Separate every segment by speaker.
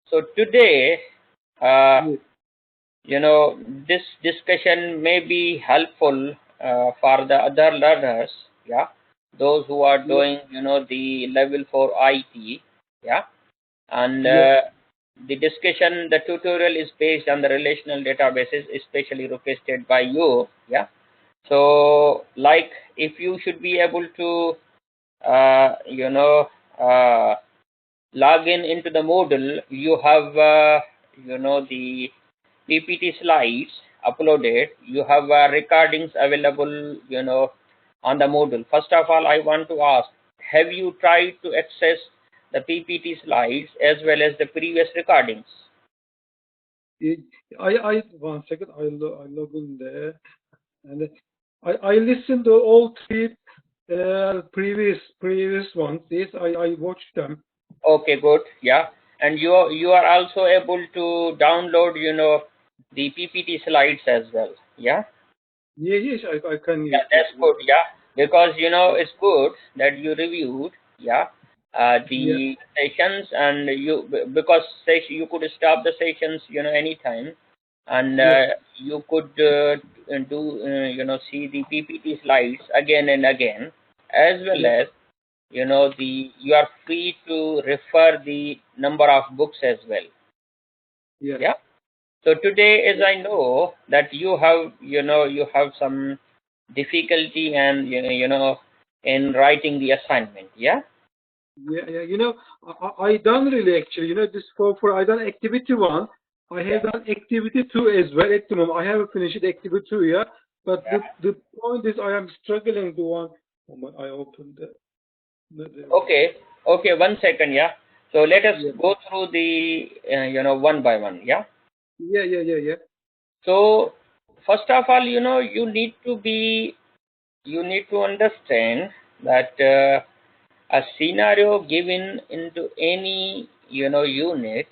Speaker 1: So today, uh,
Speaker 2: Yes.
Speaker 1: this discussion may be helpful for the other learners, yeah, those who are
Speaker 2: Yes.
Speaker 1: doing, the level 4 IT, yeah, and
Speaker 2: Yes.
Speaker 1: the discussion, the tutorial is based on the relational databases, especially requested by you, yeah. So, like, if you should be able to, uh, you know, uh, log in into the module, you have, the PPT slides uploaded. You have recordings available, on the module. First of all, I want to ask, have you tried to access the PPT slides as well as the previous recordings?
Speaker 2: It, I 1 second. I log in there, and I listened to all three previous ones. Yes, I watched them.
Speaker 1: Okay, good. Yeah. And you are also able to download, the PPT slides as well. Yeah.
Speaker 2: Yeah, yes, I can use.
Speaker 1: Yeah,
Speaker 2: Yes,
Speaker 1: that's good. Yeah, because
Speaker 2: yes,
Speaker 1: it's good that you reviewed. Yeah,
Speaker 2: yeah,
Speaker 1: the sessions, and because you could stop the sessions, anytime, and
Speaker 2: yes,
Speaker 1: you could do see the PPT slides again and again, as well
Speaker 2: yeah,
Speaker 1: as you are free to refer the number of books as well.
Speaker 2: yeah,
Speaker 1: Yeah. So today, as
Speaker 2: yeah,
Speaker 1: I know that you have some difficulty and in writing the assignment. Yeah.
Speaker 2: yeah, yeah. I done really actually. This for I done activity one. I have
Speaker 1: Yeah.
Speaker 2: done activity two as well at the moment. I haven't finished activity two, yeah. But
Speaker 1: Yeah.
Speaker 2: the point is, I am struggling to one. Moment, I opened the
Speaker 1: Okay. Okay. 1 second. Yeah. So let us
Speaker 2: yeah,
Speaker 1: go through the one by one. Yeah.
Speaker 2: yeah, yeah, yeah, yeah.
Speaker 1: So first of all, you need to understand that a scenario given into any unit,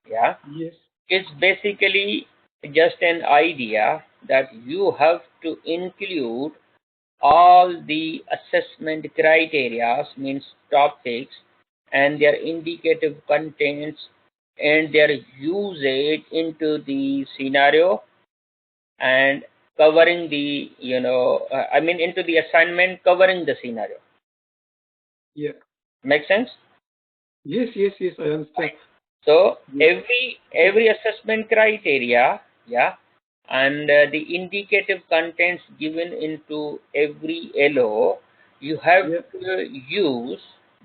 Speaker 1: yeah,
Speaker 2: Yes,
Speaker 1: is basically just an idea that you have to include all the assessment criteria, means topics, and their indicative contents and their usage into the scenario, and covering the into the assignment covering the scenario.
Speaker 2: yeah.
Speaker 1: Make sense?
Speaker 2: Yes, yes, yes. I understand.
Speaker 1: Right. So
Speaker 2: Yes.
Speaker 1: every assessment criteria, yeah, and the indicative contents given into every LO, you have
Speaker 2: Yeah,
Speaker 1: to use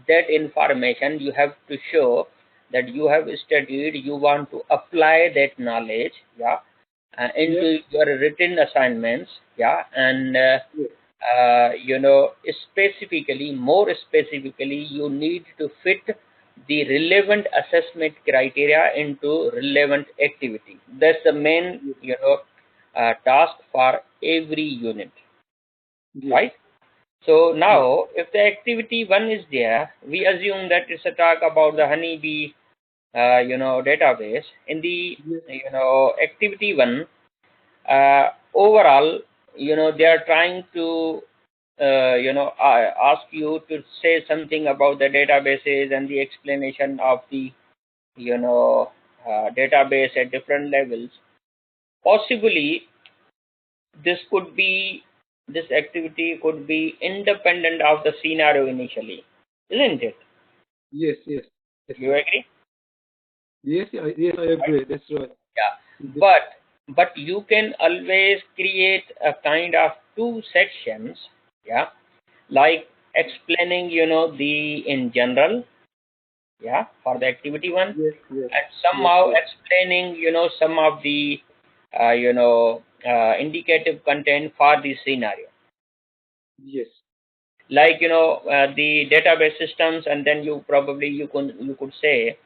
Speaker 1: that information. You have to show that you have studied. You want to apply that knowledge, yeah,
Speaker 2: yeah,
Speaker 1: into your written assignments, yeah, and
Speaker 2: yeah,
Speaker 1: more specifically, you need to fit the relevant assessment criteria into relevant activity. That's the main,
Speaker 2: yes,
Speaker 1: task for every unit,
Speaker 2: yes,
Speaker 1: right? So
Speaker 2: yes,
Speaker 1: now, if the activity one is there, we assume that it's a talk about the honeybee, database. In the,
Speaker 2: yes,
Speaker 1: activity one, overall, they are trying to ask you to say something about the databases and the explanation of the database at different levels. Possibly this could be this activity could be independent of the scenario initially, isn't it?
Speaker 2: yes, yes, yes,
Speaker 1: You agree?
Speaker 2: yes, yes, I
Speaker 1: Right?
Speaker 2: agree. That's right.
Speaker 1: Yeah,
Speaker 2: The-
Speaker 1: but you can always create a kind of two sections, yeah, like explaining the in general, yeah, for the activity one,
Speaker 2: Yes, yes,
Speaker 1: and
Speaker 2: yes,
Speaker 1: somehow
Speaker 2: yes,
Speaker 1: explaining some of the indicative content for the scenario,
Speaker 2: yes,
Speaker 1: like the database systems, and then you could say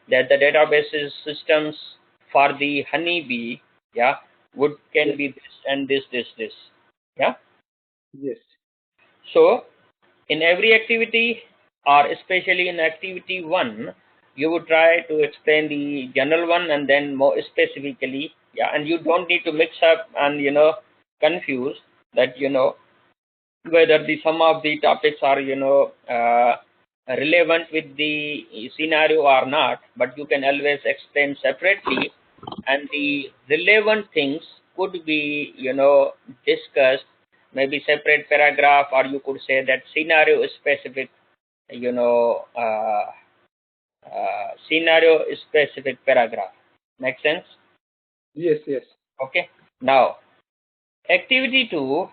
Speaker 1: that the databases systems for the honeybee, yeah, would can
Speaker 2: yes,
Speaker 1: be this and this, yeah.
Speaker 2: yes,
Speaker 1: So in every activity, or especially in activity one, you would try to explain the general one and then more specifically, yeah, and you don't need to mix up and confuse that whether the some of the topics are relevant with the scenario or not, but you can always explain separately, and the relevant things could be, discussed, maybe separate paragraph, or you could say that scenario specific, you know, uh, scenario specific paragraph. Make sense?
Speaker 2: Yes, yes.
Speaker 1: Okay. Now, activity 2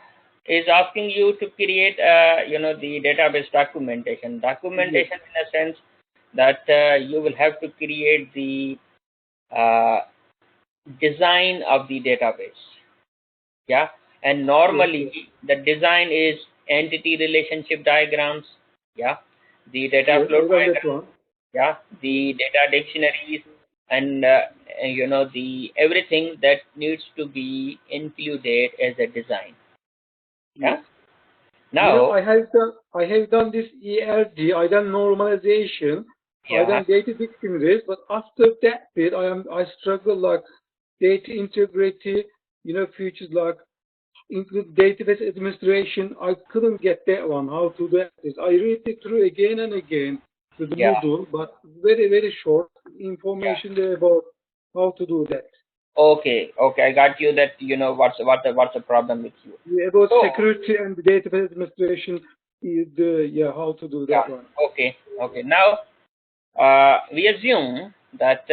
Speaker 1: is asking you to create, the database documentation. Documentation in a sense that you will have to create the uh, design of the database. Yeah. And normally
Speaker 2: Yes,
Speaker 1: the design is entity relationship diagrams. Yeah. The data
Speaker 2: yes.
Speaker 1: flow
Speaker 2: I done that
Speaker 1: diagram.
Speaker 2: one.
Speaker 1: Yeah. The data dictionaries, and the everything that needs to be included as a design.
Speaker 2: Yes.
Speaker 1: Yeah. Now,
Speaker 2: I have done this ERD, I done normalization, I
Speaker 1: yeah,
Speaker 2: done data dictionaries, but after that bit, I struggle like data integrity, features like include database administration. I couldn't get that one, how to do this. I read it through again and again with the
Speaker 1: yeah,
Speaker 2: Moodle, but very, very short
Speaker 1: yeah.
Speaker 2: information there about how to do that.
Speaker 1: Okay, okay, I got you. That what's the problem with you.
Speaker 2: Yeah, about
Speaker 1: So,
Speaker 2: security and database administration, how to do
Speaker 1: yeah,
Speaker 2: that one.
Speaker 1: okay, okay. Now, we assume that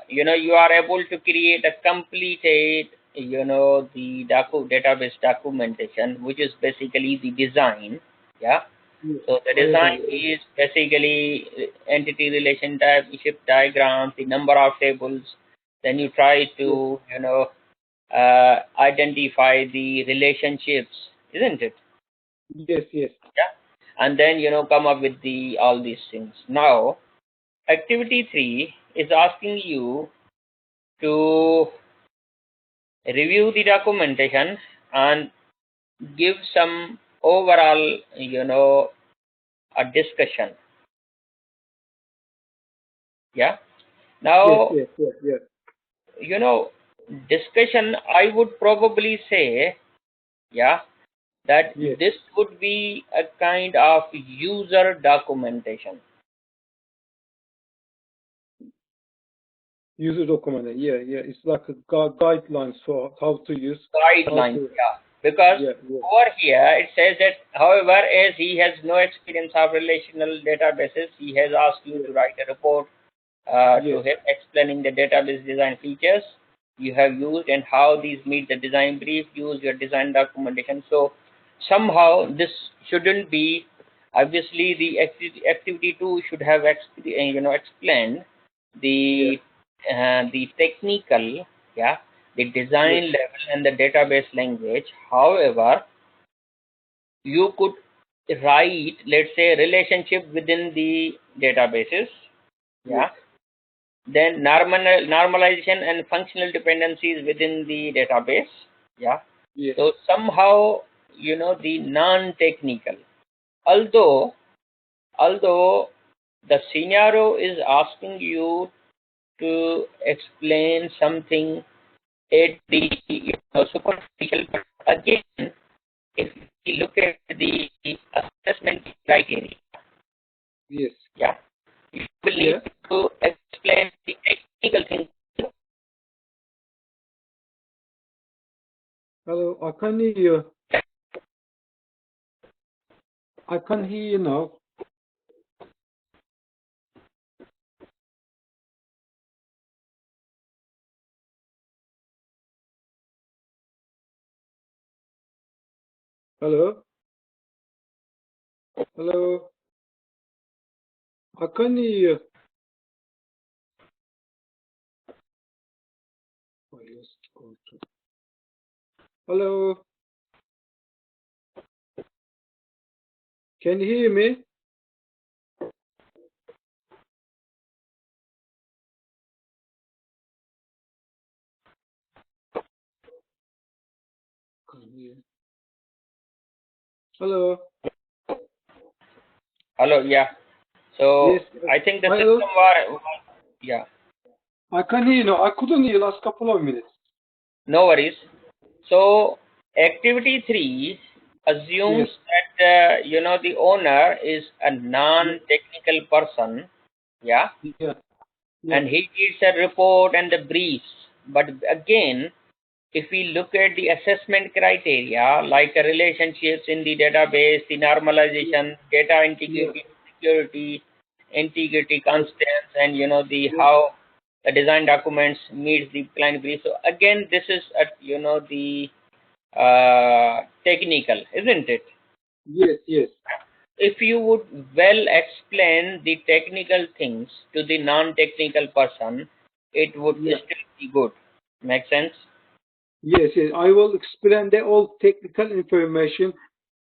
Speaker 1: you are able to create a completed, the database documentation, which is basically the design. Yeah.
Speaker 2: Yes,
Speaker 1: So the
Speaker 2: I have
Speaker 1: design
Speaker 2: done that.
Speaker 1: is basically entity relationship diagrams, the number of tables. Then you try
Speaker 2: Yes,
Speaker 1: to, identify the relationships, isn't it?
Speaker 2: yes, yes,
Speaker 1: Yeah. And then, come up with the all these things. Now, activity 3 is asking you to review the documentation and give some overall, a discussion. Yeah.
Speaker 2: yes,
Speaker 1: Now,
Speaker 2: yes, yes, yes,
Speaker 1: you know discussion, I would probably say, yeah, that
Speaker 2: yes.
Speaker 1: this would be a kind of user documentation.
Speaker 2: User document. Yeah, yeah. It's like a guidelines for how to use, how
Speaker 1: Guidelines,
Speaker 2: to.
Speaker 1: yeah, because
Speaker 2: Yeah, yeah,
Speaker 1: over here it says that, however, as he has no experience of relational databases, he has asked you
Speaker 2: yeah,
Speaker 1: to write a report to
Speaker 2: yes,
Speaker 1: him explaining the database design features you have used and how these meet the design brief. Use your design documentation. So somehow this shouldn't be, obviously the activity 2 should have explained
Speaker 2: yeah,
Speaker 1: the technical, yeah, the
Speaker 2: yes,
Speaker 1: design level and the database language. However, you could write, let's say, relationship within the databases.
Speaker 2: yes,
Speaker 1: Yeah. Then normalization and functional dependencies within the database. Yeah.
Speaker 2: yes,
Speaker 1: So somehow, the non-technical, although the scenario is asking you to explain something at the, superficial, but again, if we look at the assessment criteria,
Speaker 2: yes,
Speaker 1: yeah, you will need
Speaker 2: yeah.
Speaker 1: to explain the technical things.
Speaker 2: Hello, I can hear you. I can hear you now. Hello, hello. I can hear you. Oh, yes, go to- Hello, can you hear me? Can't hear. Hello.
Speaker 1: Hello, yeah.
Speaker 2: Yes.
Speaker 1: So I think the
Speaker 2: Hello.
Speaker 1: system was, yeah,
Speaker 2: I can hear you now. I couldn't hear last couple of minutes.
Speaker 1: no worries. So activity 3 assumes
Speaker 2: Yes.
Speaker 1: that the owner is a non-technical person, yeah,
Speaker 2: Yeah. Yeah.
Speaker 1: and he needs a report and the briefs. But again, if we look at the assessment criteria like relationships in the database, the normalization, data
Speaker 2: Yeah.
Speaker 1: integrity, security, integrity
Speaker 2: I,
Speaker 1: constants, and the
Speaker 2: yeah.
Speaker 1: how the design documents meets the client brief. So again, this is the technical, isn't it?
Speaker 2: Yes. Yes.
Speaker 1: If you would well explain the technical things to the non-technical person, it would
Speaker 2: Yeah.
Speaker 1: still be good. Make sense?
Speaker 2: Yes. Yes. I will explain the all technical information.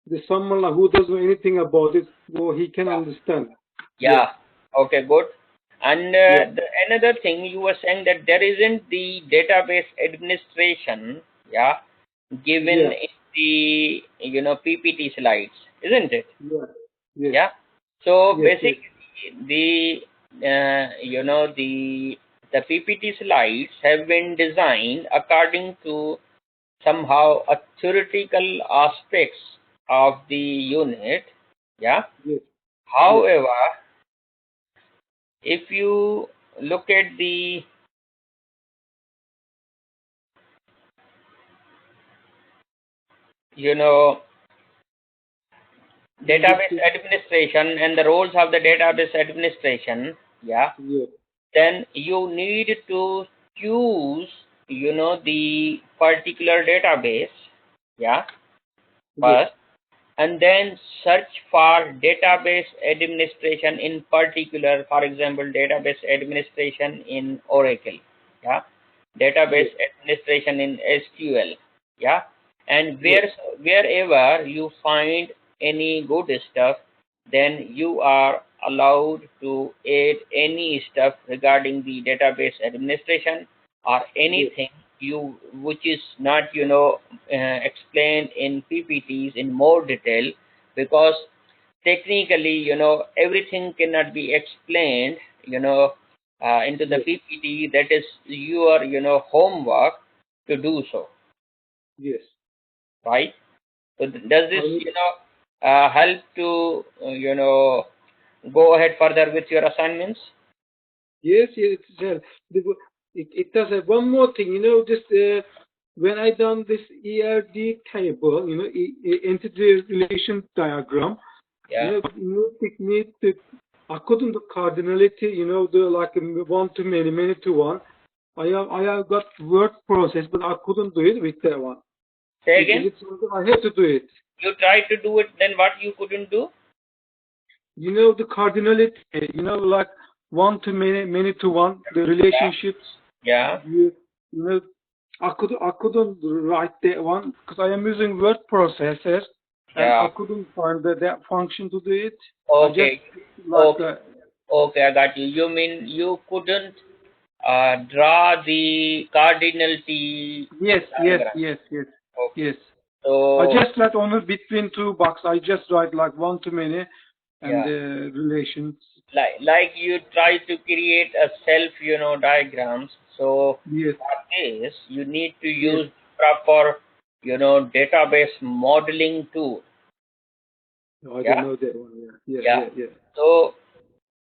Speaker 2: The someone like who doesn't know anything about it, so he can understand. Yeah.
Speaker 1: Yeah. Okay, good. And
Speaker 2: Yeah.
Speaker 1: another thing you were saying that there isn't the database administration, yeah, given
Speaker 2: Yeah.
Speaker 1: in the PPT slides, isn't it?
Speaker 2: Yeah. Yes.
Speaker 1: Yeah. So
Speaker 2: Yes. Yes.
Speaker 1: basically, the the PPT slides have been designed according to somehow a theoretical aspects of the unit. Yeah.
Speaker 2: Yes. Yes.
Speaker 1: However, if you look at the you know database
Speaker 2: Understood.
Speaker 1: administration and the roles of the database administration, yeah,
Speaker 2: Yeah.
Speaker 1: then you need to choose the particular database, yeah,
Speaker 2: Yes.
Speaker 1: first, and then search for database administration in particular, for example, database administration in Oracle, yeah, database
Speaker 2: Yes.
Speaker 1: administration in SQL, yeah, and
Speaker 2: Yes.
Speaker 1: wherever you find any good stuff, then you are allowed to add any stuff regarding the database administration or
Speaker 2: Yes.
Speaker 1: anything you which is not explained in PPTs in more detail, because technically everything cannot be explained into the
Speaker 2: Yes.
Speaker 1: PPT. That is your homework to do so,
Speaker 2: Yes.
Speaker 1: right? So does
Speaker 2: I
Speaker 1: this
Speaker 2: will,
Speaker 1: help to go ahead further with your assignments?
Speaker 2: yes. Yes. It does have one more thing. Just when I done this ERD table, entity relation diagram.
Speaker 1: Yeah.
Speaker 2: Technique. I couldn't do cardinality. The like one to many, many to one. I have got word process, but I couldn't do it with that one.
Speaker 1: Say
Speaker 2: Is
Speaker 1: again.
Speaker 2: it something I have to do it?
Speaker 1: You tried to do it, then what you couldn't do?
Speaker 2: The cardinality, like one to many, many to one, the
Speaker 1: Yeah.
Speaker 2: relationships.
Speaker 1: Yeah.
Speaker 2: You know, I couldn't write that one because I am using word processor, and I
Speaker 1: Yeah.
Speaker 2: couldn't find that function to do it. I just
Speaker 1: Okay.
Speaker 2: like
Speaker 1: Okay. Okay, I got you. You mean you couldn't draw the cardinality
Speaker 2: yes, yes,
Speaker 1: diagram?
Speaker 2: yes, yes,
Speaker 1: Okay.
Speaker 2: yes. I
Speaker 1: So
Speaker 2: just write only between two boxes. I just write like one to many and
Speaker 1: yeah,
Speaker 2: the relations.
Speaker 1: like you try to create a self, diagrams. So
Speaker 2: Yes,
Speaker 1: for this, you need to
Speaker 2: yes.
Speaker 1: use proper, database modeling tool.
Speaker 2: I don't
Speaker 1: Yeah.
Speaker 2: know that one. Yeah, yeah,
Speaker 1: Yeah.
Speaker 2: yeah, yeah.
Speaker 1: So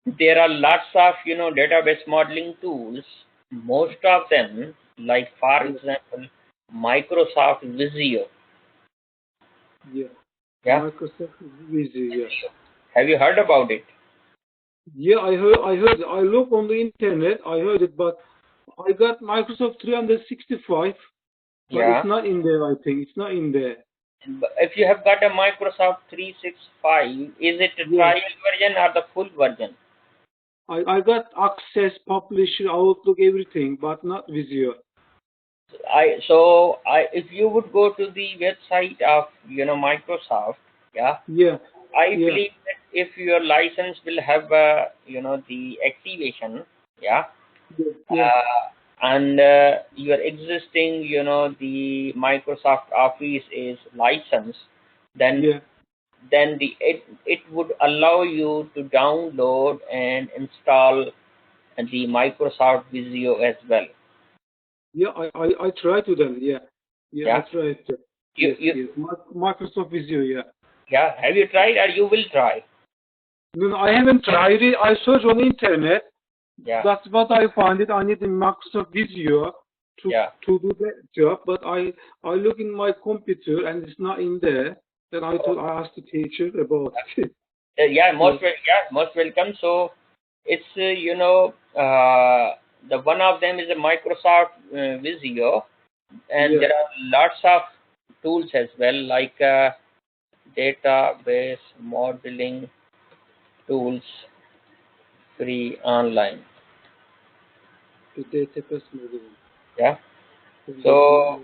Speaker 1: there are lots of database modeling tools. Most of them, like for
Speaker 2: Yeah,
Speaker 1: example, Microsoft Visio.
Speaker 2: yeah.
Speaker 1: Yeah.
Speaker 2: Microsoft is busy. Yeah,
Speaker 1: Have you heard about it?
Speaker 2: yeah. I heard. I look on the internet. I heard it, but I got Microsoft 365, but it's
Speaker 1: Yeah.
Speaker 2: not in there. I think it's not in there.
Speaker 1: If you have got a Microsoft 365, is it a
Speaker 2: Yeah,
Speaker 1: trial version or the full version?
Speaker 2: I got Access, Publisher, Outlook, everything, but not Visio.
Speaker 1: If you would go to the website of Microsoft, yeah,
Speaker 2: Yeah,
Speaker 1: I
Speaker 2: yeah,
Speaker 1: believe that if your license will have the activation, yeah,
Speaker 2: yeah, yeah,
Speaker 1: uh, and your existing the Microsoft Office is licensed, then
Speaker 2: yeah.
Speaker 1: it would allow you to download and install the Microsoft Visio as well.
Speaker 2: Yeah, I try to them. Yeah, yeah. I
Speaker 1: Yeah.
Speaker 2: try to.
Speaker 1: You,
Speaker 2: yes,
Speaker 1: you,
Speaker 2: yes. Microsoft Visio, yeah.
Speaker 1: yeah. Have you tried or you will try?
Speaker 2: No, no, I haven't tried it. I searched on the internet.
Speaker 1: Yeah,
Speaker 2: That's what I find it. I need the Microsoft Visio
Speaker 1: yeah.
Speaker 2: to do that job, but I look in my computer and it's not in there. Then I
Speaker 1: Oh,
Speaker 2: thought I asked the teacher about it.
Speaker 1: yeah,
Speaker 2: Yeah,
Speaker 1: most welcome. So it's the one of them is a Microsoft Visio, and
Speaker 2: yeah.
Speaker 1: there are lots of tools as well, like database modeling tools, free online.
Speaker 2: The database modeling.
Speaker 1: Yeah. So
Speaker 2: Yeah,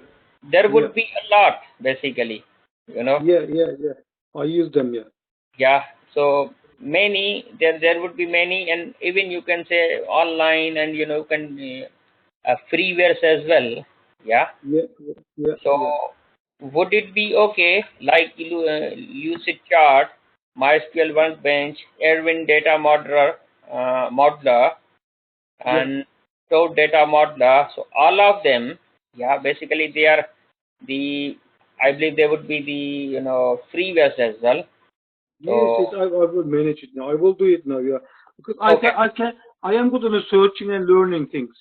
Speaker 1: there
Speaker 2: yeah,
Speaker 1: would be a lot basically, you know.
Speaker 2: yeah, yeah, yeah. I use them. Yeah,
Speaker 1: Yeah. So many there would be many, and even you can say online, and you can freewares as well. Yeah.
Speaker 2: yeah, yeah, yeah,
Speaker 1: So
Speaker 2: yeah,
Speaker 1: would it be okay, like usage chart, MySQL Workbench, Erwin Data Modeler,
Speaker 2: yeah.
Speaker 1: and stored data modeler? So all of them, yeah, basically they are the, I believe they would be the freewares as well.
Speaker 2: Yes, yes.
Speaker 1: So
Speaker 2: I will manage it now. I will do it now. Yeah, because
Speaker 1: okay,
Speaker 2: I am good on searching and learning things.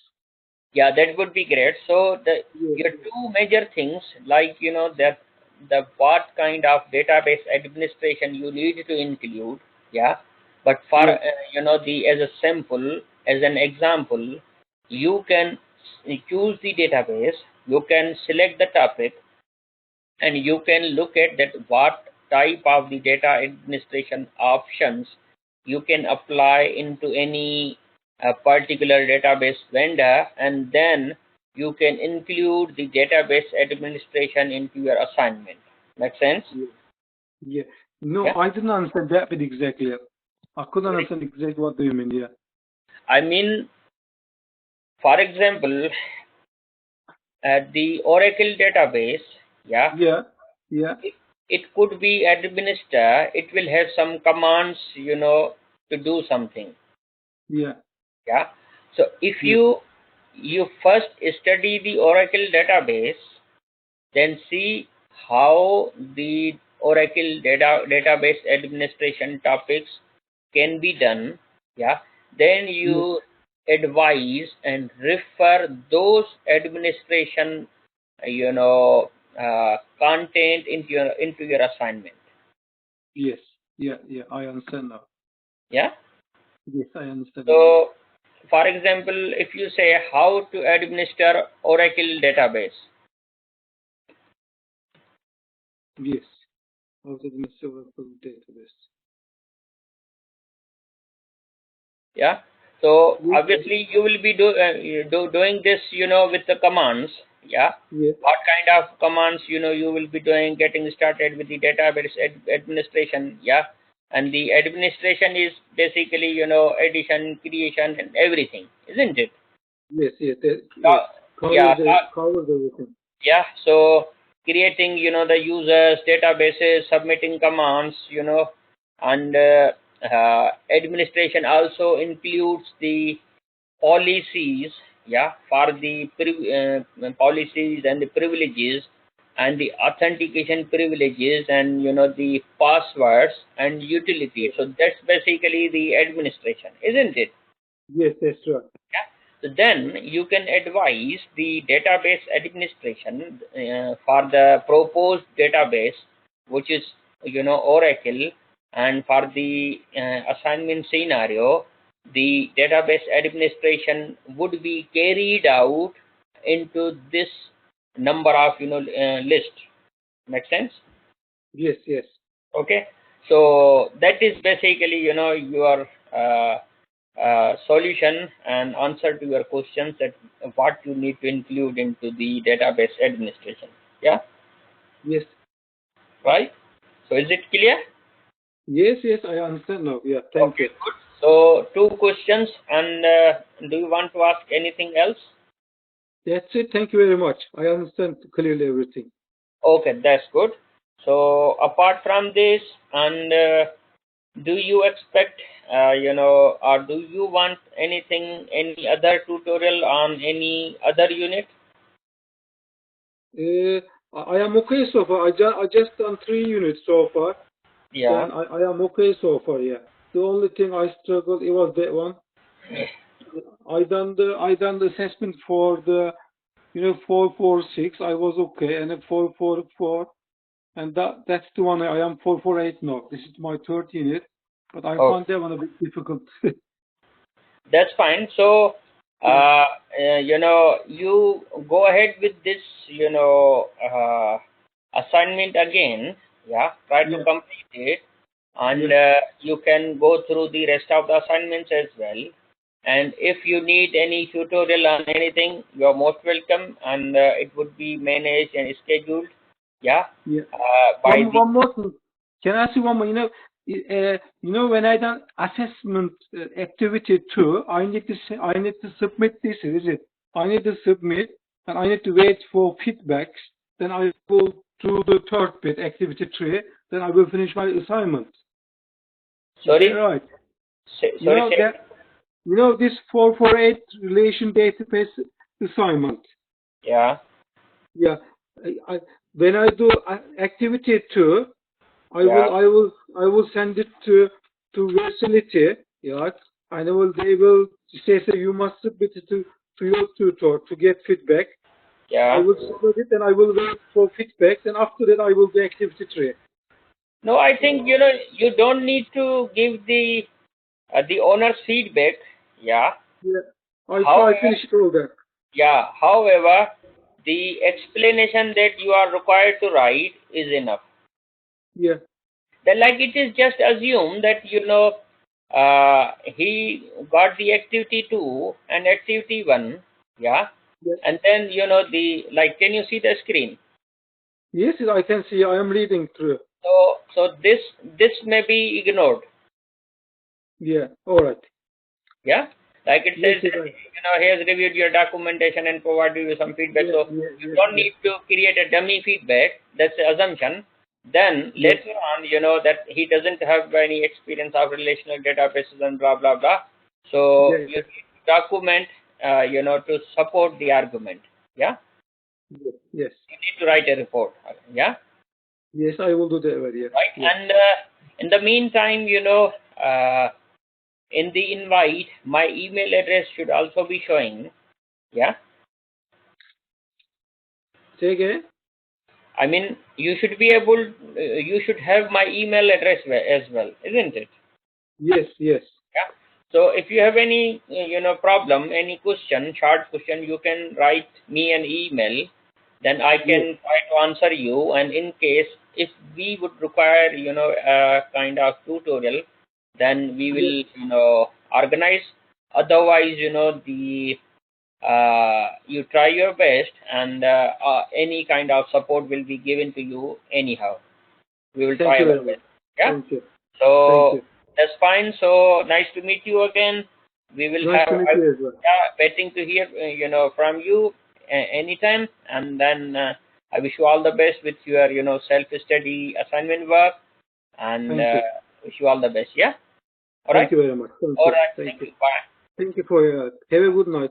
Speaker 1: yeah, that would be great. So the
Speaker 2: Yes,
Speaker 1: your two major things, like that the what kind of database administration you need to include, yeah. But for
Speaker 2: yes,
Speaker 1: the as a sample, as an example, you can choose the database, you can select the topic, and you can look at that what type of the data administration options you can apply into any particular database vendor, and then you can include the database administration into your assignment. Make sense?
Speaker 2: yes, yeah. No,
Speaker 1: Yeah.
Speaker 2: I didn't understand that bit exactly. I couldn't understand exactly what do you mean. Yeah,
Speaker 1: I mean, for example, at the Oracle database, yeah,
Speaker 2: yeah, yeah,
Speaker 1: it, it could be administer, it will have some commands, to do something.
Speaker 2: yeah,
Speaker 1: Yeah. So if
Speaker 2: yeah,
Speaker 1: you first study the Oracle database, then see how the Oracle database administration topics can be done. Yeah. Then
Speaker 2: yes,
Speaker 1: you advise and refer those administration, content into your assignment.
Speaker 2: yes, yeah, yeah. I understand now.
Speaker 1: Yeah.
Speaker 2: Yes, I understand now. Yeah,
Speaker 1: So, for example, if you say how to administer Oracle database,
Speaker 2: yes. How to administer a database.
Speaker 1: yeah. So
Speaker 2: Yes,
Speaker 1: obviously you will be doing this, with the commands, yeah.
Speaker 2: yes,
Speaker 1: What kind of commands, you will be doing, getting started with the database administration, yeah. And the administration is basically, addition, creation, and everything, isn't it?
Speaker 2: yes, yes, yes.
Speaker 1: Uh, yeah,
Speaker 2: Covers everything.
Speaker 1: yeah. So creating, the users, databases, submitting commands, and administration also includes the policies, yeah, for the policies and the privileges and the authentication privileges, and the passwords and utility.
Speaker 2: Yes,
Speaker 1: So that's basically the administration, isn't it?
Speaker 2: yes, that's right.
Speaker 1: Yeah. So then you can advise the database administration for the proposed database, which is Oracle, and for the assignment scenario, the database administration would be carried out into this number of list. Make sense?
Speaker 2: Yes, yes,
Speaker 1: Okay. So that is basically your solution and answer to your questions, that what you need to include into the database administration. Yeah,
Speaker 2: yes,
Speaker 1: right. So is it clear?
Speaker 2: yes, yes. I understand now. Yeah, thank
Speaker 1: Okay,
Speaker 2: you.
Speaker 1: good. So two questions, and do you want to ask anything else?
Speaker 2: That's it. Thank you very much. I understand clearly everything.
Speaker 1: Okay, that's good. So apart from this, and do you expect, or do you want anything, any other tutorial on any other unit?
Speaker 2: I am okay so far. I just done 3 units so far.
Speaker 1: Yeah.
Speaker 2: Then I am okay so far. Yeah. The only thing I struggled it was that one. I done the assessment for the 446. I was okay, and then 444, and that's the one I am 448 now. This is my third unit, but I
Speaker 1: Oh,
Speaker 2: found that one a bit difficult.
Speaker 1: that's fine. So, you go ahead with this, assignment again. Yeah, try to
Speaker 2: Yeah.
Speaker 1: complete it, and
Speaker 2: Yeah.
Speaker 1: you can go through the rest of the assignments as well. And if you need any tutorial on anything, you are most welcome, and it would be managed and scheduled. Yeah,
Speaker 2: Yeah.
Speaker 1: by the
Speaker 2: One more thing. Can I ask you one more? When I done assessment activity 2, I need to submit this. Is it? I need to submit, and I need to wait for feedbacks. Then I will do the third bit, activity 3. Then I will finish my assignment. Is that
Speaker 1: sorry,
Speaker 2: right? You
Speaker 1: sorry,
Speaker 2: know
Speaker 1: say.
Speaker 2: that. This 448 relation database assignment.
Speaker 1: Yeah,
Speaker 2: Yeah. When I do activity 2.
Speaker 1: yeah.
Speaker 2: I will send it to Versity, yeah, and they will say you must submit it to your tutor to get feedback. I
Speaker 1: Yeah.
Speaker 2: will submit it and I will wait for feedback, and after that I will do activity 3.
Speaker 1: No, I think you don't need to give the owner's feedback. Yeah.
Speaker 2: Yeah, I
Speaker 1: However,
Speaker 2: finished all that.
Speaker 1: yeah. However, the explanation that you are required to write is enough.
Speaker 2: Yeah,
Speaker 1: Then, like it is just assume that he got the activity 2 and activity 1. Yeah.
Speaker 2: yeah.
Speaker 1: And then the like. Can you see the screen?
Speaker 2: Yes, I can see. I am reading through.
Speaker 1: So this may be ignored.
Speaker 2: Yeah, all right.
Speaker 1: Yeah, like it
Speaker 2: Yes,
Speaker 1: says
Speaker 2: yes,
Speaker 1: that he has reviewed your documentation and provided you some feedback.
Speaker 2: yeah,
Speaker 1: So
Speaker 2: yeah,
Speaker 1: you
Speaker 2: yeah,
Speaker 1: don't
Speaker 2: yeah,
Speaker 1: need to create a dummy feedback. That's the assumption. Then
Speaker 2: yeah,
Speaker 1: later on, that he doesn't have any experience of relational databases and blah blah blah. So
Speaker 2: yeah,
Speaker 1: you need to document, to support the argument. Yeah,
Speaker 2: yeah, yes,
Speaker 1: you need to write a report. Yeah,
Speaker 2: yes. I will do that. Yeah,
Speaker 1: right.
Speaker 2: yeah.
Speaker 1: And in the meantime, in the invite, my email address should also be showing. Yeah.
Speaker 2: Say again.
Speaker 1: I mean, you should have my email address as well, isn't it?
Speaker 2: Yes, yes,
Speaker 1: Yeah. So if you have any, problem, any question, short question, you can write me an email. Then I
Speaker 2: yes.
Speaker 1: can try to answer you. And in case if we would require, a kind of tutorial, then we
Speaker 2: Yeah.
Speaker 1: will, organize. Otherwise, you try your best, and any kind of support will be given to you anyhow. We will
Speaker 2: Thank
Speaker 1: try
Speaker 2: you
Speaker 1: our
Speaker 2: very much.
Speaker 1: best. Yeah.
Speaker 2: Thank you. Thank
Speaker 1: So
Speaker 2: you.
Speaker 1: that's fine. So nice to meet you again. We will
Speaker 2: Nice
Speaker 1: have,
Speaker 2: to meet you as well.
Speaker 1: yeah, waiting to hear from you anytime. And then I wish you all the best with your self study assignment work, and
Speaker 2: Thank you.
Speaker 1: wish you all the best. Yeah. All
Speaker 2: Thank
Speaker 1: right.
Speaker 2: you very much. Thank
Speaker 1: All
Speaker 2: you.
Speaker 1: right.
Speaker 2: Thank
Speaker 1: Thank
Speaker 2: you.
Speaker 1: you. Bye.
Speaker 2: Thank you for your help. Have a good night.